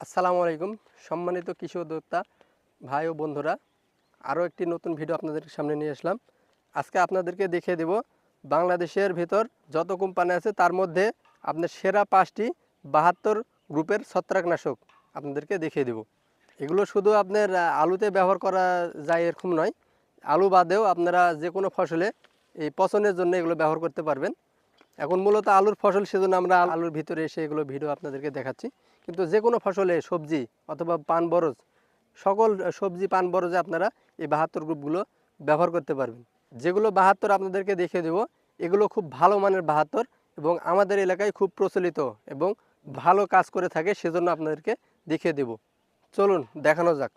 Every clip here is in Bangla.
আসসালামু আলাইকুম সম্মানিত কৃষি উদ্যোক্তা ভাই ও বন্ধুরা, আরও একটি নতুন ভিডিও আপনাদের সামনে নিয়ে আসলাম। আজকে আপনাদেরকে দেখিয়ে দেব বাংলাদেশের ভিতর যত কোম্পানি আছে তার মধ্যে আপনার সেরা 5টি 72 গ্রুপের ছত্রাকনাশক আপনাদেরকে দেখিয়ে দেব। এগুলো শুধু আপনার আলুতে ব্যবহার করা যায় এরকম নয়, আলু বাদেও আপনারা যে কোনো ফসলে এই পচনের জন্য এগুলো ব্যবহার করতে পারবেন। এখন মূলত আলুর ফসল, সেজন্য আমরা আলুর ভিতরে এসে এগুলো ভিডিও আপনাদেরকে দেখাচ্ছি। কিন্তু যে কোনো ফসলে সবজি অথবা পান বরজ, সকল সবজি পান বরজে আপনারা এই 72 গ্রুপগুলো ব্যবহার করতে পারবেন। যেগুলো 72 আপনাদেরকে দেখিয়ে দেব, এগুলো খুব ভালো মানের 72 এবং আমাদের এলাকায় খুব প্রচলিত এবং ভালো কাজ করে থাকে, সেজন্য আপনাদেরকে দেখিয়ে দেব। চলুন দেখানো যাক।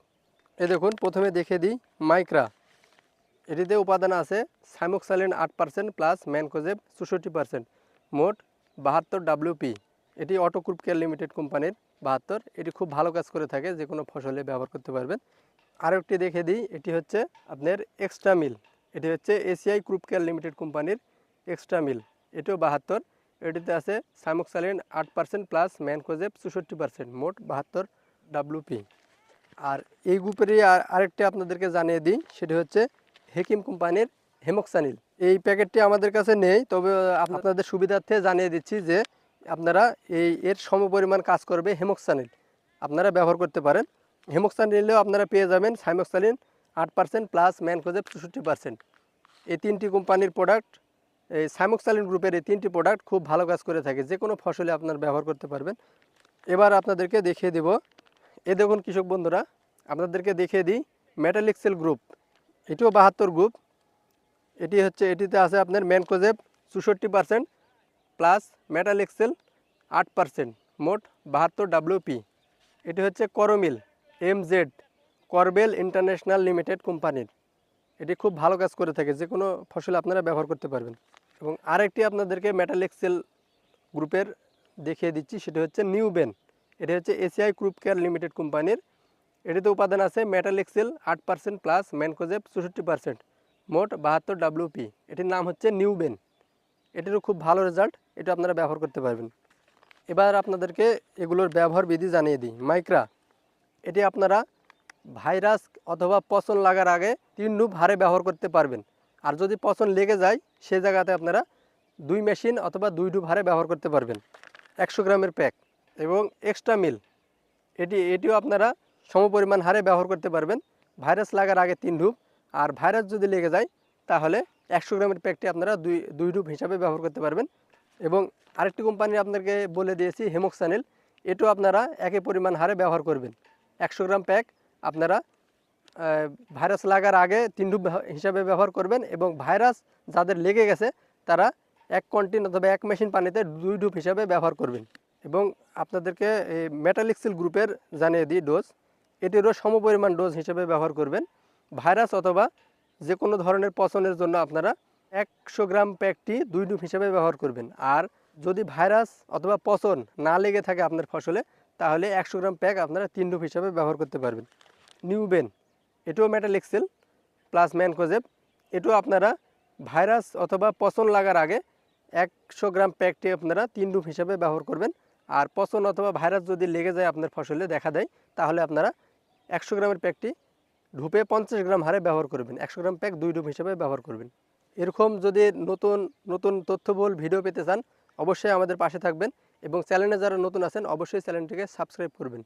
এই দেখুন, প্রথমে দেখিয়ে দিই মাইক্রা। এটিতে উপাদান আছে সাইমোক্সালিন 8% প্লাস ম্যানকোজেব 64%, মোট 72 WP। এটি অটোক্রুপ কেয়ার লিমিটেড কোম্পানির 72। এটি খুব ভালো কাজ করে থাকে, যে কোনো ফসলে ব্যবহার করতে পারবেন। আরও একটি দেখে দিই, এটি হচ্ছে আপনার এক্সট্রা মিল। এটি হচ্ছে এসিআই ক্রুপ কেয়ার লিমিটেড কোম্পানির এক্সট্রা মিল, এটিও 72। এটিতে আছে সাইমোক্সালিন 8% প্লাস ম্যানকোজেব 64%, মোট 72 WP। আর এই গ্রুপেরই আরেকটি আপনাদেরকে জানিয়ে দিই, সেটি হচ্ছে হেকিম কোম্পানির হেমোক্সানিল। এই প্যাকেটটি আমাদের কাছে নেই, তবে আপনাদের সুবিধার্থে জানিয়ে দিচ্ছি যে আপনারা এর সমপরিমাণ কাজ করবে হেমোক্সানিল, আপনারা ব্যবহার করতে পারেন। হেমোক্সানিলেও আপনারা পেয়ে যাবেন সাইমোক্সালিন 8% প্লাস ম্যানকোজেব 64%। এই তিনটি কোম্পানির প্রোডাক্ট, এই সাইমোক্সালিন গ্রুপের এই তিনটি প্রোডাক্ট খুব ভালো কাজ করে থাকে, যে কোনো ফসলে আপনারা ব্যবহার করতে পারবেন। এবার আপনাদেরকে দেখিয়ে দেব, দেখুন কৃষক বন্ধুরা, আপনাদেরকে দেখিয়ে দিই মেটালিক্সেল গ্রুপ। এটিও 72 গ্রুপ। এটিতে আছে আপনার ম্যানকোজেব 64% প্লাস মেটালিক্সেল 8%, মোট 72 WP। এটি হচ্ছে করমিল MZ, করবেল ইন্টারন্যাশনাল লিমিটেড কোম্পানির। এটি খুব ভালো কাজ করে থাকে, যে কোনো ফসলে আপনারা ব্যবহার করতে পারবেন। এবং আরেকটি আপনাদেরকে মেটালিক্সেল গ্রুপের দেখিয়ে দিচ্ছি, সেটি হচ্ছে নিউবেন। এটি হচ্ছে এসিআই ক্রুপ কেয়ার লিমিটেড কোম্পানির। এটিতে উপাদান আছে মেটালিক্সেল 8% প্লাস ম্যানকোজেব 64%, মোট 72 WP। এটির নাম হচ্ছে নিউবেন। এটিরও খুব ভালো রেজাল্ট, এটা আপনারা ব্যবহার করতে পারবেন। এবার আপনাদেরকে এগুলোর ব্যবহার বিধি জানিয়ে দিই। মাইক্রা, এটি আপনারা ভাইরাস অথবা পচন লাগার আগে 3 ডুব হারে ব্যবহার করতে পারবেন। আর যদি পচন লেগে যায়, সে জায়গাতে আপনারা 2 মেশিন অথবা 2 ডুব হারে ব্যবহার করতে পারবেন। 100 গ্রামের প্যাক। এবং এক্সট্রা মিল, এটিও আপনারা সমপরিমাণ হারে ব্যবহার করতে পারবেন। ভাইরাস লাগার আগে 3 ডুব, আর ভাইরাস যদি লেগে যায় তাহলে 100 গ্রামের প্যাকটি আপনারা দুই ডুব হিসাবে ব্যবহার করতে পারবেন। এবং আরেকটি কোম্পানি আপনাদেরকে বলে দিয়েছি হেমোক্সানিল, এটাও আপনারা একই পরিমাণ হারে ব্যবহার করবেন। 100 গ্রাম প্যাক আপনারা ভাইরাস লাগার আগে 3 ডুব হিসাবে ব্যবহার করবেন, এবং ভাইরাস যাদের লেগে গেছে তারা 1 কন্টিন অথবা 1 মেশিন পানিতে 2 ডুব হিসাবে ব্যবহার করবেন। এবং আপনাদেরকে এই মেটালিক্সিল গ্রুপের জানিয়ে দিই ডোজ, এটিরও সমপরিমাণ ডোজ হিসেবে ব্যবহার করবেন। ভাইরাস অথবা যে কোনো ধরনের পচনের জন্য আপনারা 100 গ্রাম প্যাকটি 2 ডুব হিসেবে ব্যবহার করবেন। আর যদি ভাইরাস অথবা পচন না লেগে থাকে আপনার ফসলে, তাহলে 100 গ্রাম প্যাক আপনারা 3 ডুব হিসেবে ব্যবহার করতে পারবেন। নিউবেন, এটিও মেটালিক্সিল প্লাস ম্যানকোজেব। এটিও আপনারা ভাইরাস অথবা পচন লাগার আগে 100 গ্রাম প্যাকটি আপনারা 3 ডুব হিসাবে ব্যবহার করবেন। আর পচন অথবা ভাইরাস যদি লেগে যায় আপনার ফসলে দেখা দেয়, তাহলে আপনারা 100 গ্রামের প্যাকটি ঢুপে 50 গ্রাম হারে ব্যবহার করবেন। 100 গ্রাম প্যাক 2 ডুব হিসাবে ব্যবহার করবেন। এরকম যদি নতুন নতুন তথ্যবহুল ভিডিও পেতে চান, অবশ্যই আমাদের পাশে থাকবেন। এবং চ্যানেলে যারা নতুন আছেন, অবশ্যই চ্যানেলটিকে সাবস্ক্রাইব করবেন।